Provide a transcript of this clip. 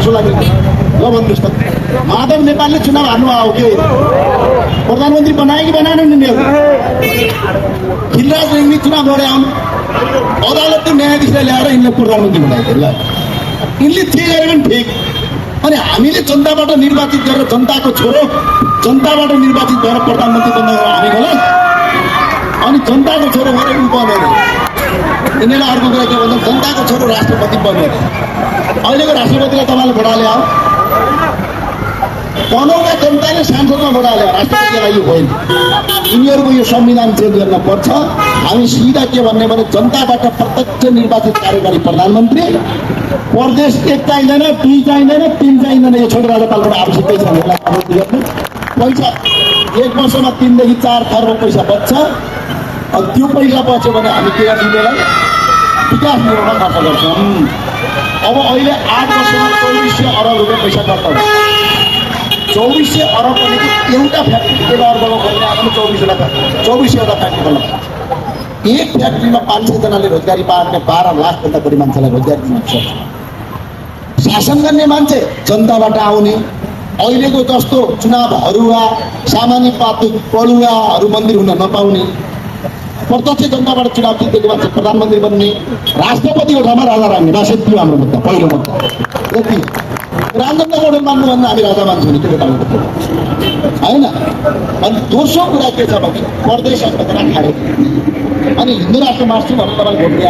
कसो लाग्यो ल भन्नुहोस् त। माधव नेपालले चुनाव हार्नु आयो के प्रधानमन्त्री बनायो कि बनाएन नि खिलराज रेग्मी चुनाव लडे आउनु अदालतको न्यायाधीशलाई ल्याएर यिनले प्रधानमन्त्री बनाएको ल यिनले के गरे पनि ठिक। अनि हामीले जनताबाट निर्वाचित गरेर जनताको छोरो जनताबाट निर्वाचित भएर प्रधानमन्त्री बन्न हामी गलत अनि जनताको छोरो भएर उ बनेर यिनीहरूलाई अर्को कुरा के भन्छ जनताको छोरो राष्ट्रपति बनेर अहिलेको राष्ट्रपतिलाई तपाईँले भोट हाले हो बनाउका जनताले सांसदमा भोट हाल्यो राष्ट्रपतिलाई यो होइन। यिनीहरूको यो संविधान चेन्ज गर्न पर्छ। हामी सिधा के भन्ने भने जनताबाट प्रत्यक्ष निर्वाचित कार्यकारी प्रधानमन्त्री प्रदेश 1 चाहिँदैन 2 चाहिँदैन 3 चाहिँदैन यो छोटो राज्यपालबाट आवश्यकै छ यसलाई कटौती गर्ने पैसा 1 वर्षमा 3 देखि 4 खर्ब पैसा बच्छ। अनि त्यो पैसा बच्यो भने हामी के गर्छौँ विकास निर्माणमा खर्च गर्छौँ। अब अहिले 8 वर्षमा 2400 अरब रुपियाँ पैसा खर्च हुन्छ। 2400 अरब भनेको एउटा फ्याक्ट्री अर्बमा खोल्ने आफ्नो 24वटा फ्याक्ट्री खोल्न एक फ्याक्ट्रीमा 500 जनाले रोजगारी पाउने 12 लाखभन्दा बढी मान्छेलाई रोजगारी दिन सक्छ। शासन गर्ने मान्छे जनताबाट आउने अहिलेको जस्तो चुनाव हरुवा सामान्य पातुक पढुवाहरू मन्दिर हुन नपाउने प्रत्यक्ष जनताबाट चुनाव जितेको मान्छे प्रधानमन्त्री बन्ने राष्ट्रपतिको ठाउँमा राजा राख्ने बस यति हाम्रो मुद्दा पहिलो मुद्दा यति। रामचन्द्र पौडेल मान्नुभन्दा हामी राजा मान्छौँ नि त्यो बताउनु होइन। अनि दोस्रो कुरा के छ भने प्रदेश अस्पताल खाडे अनि हिन्दू राष्ट्र मार्छु भनेर तपाईँले भोट दिए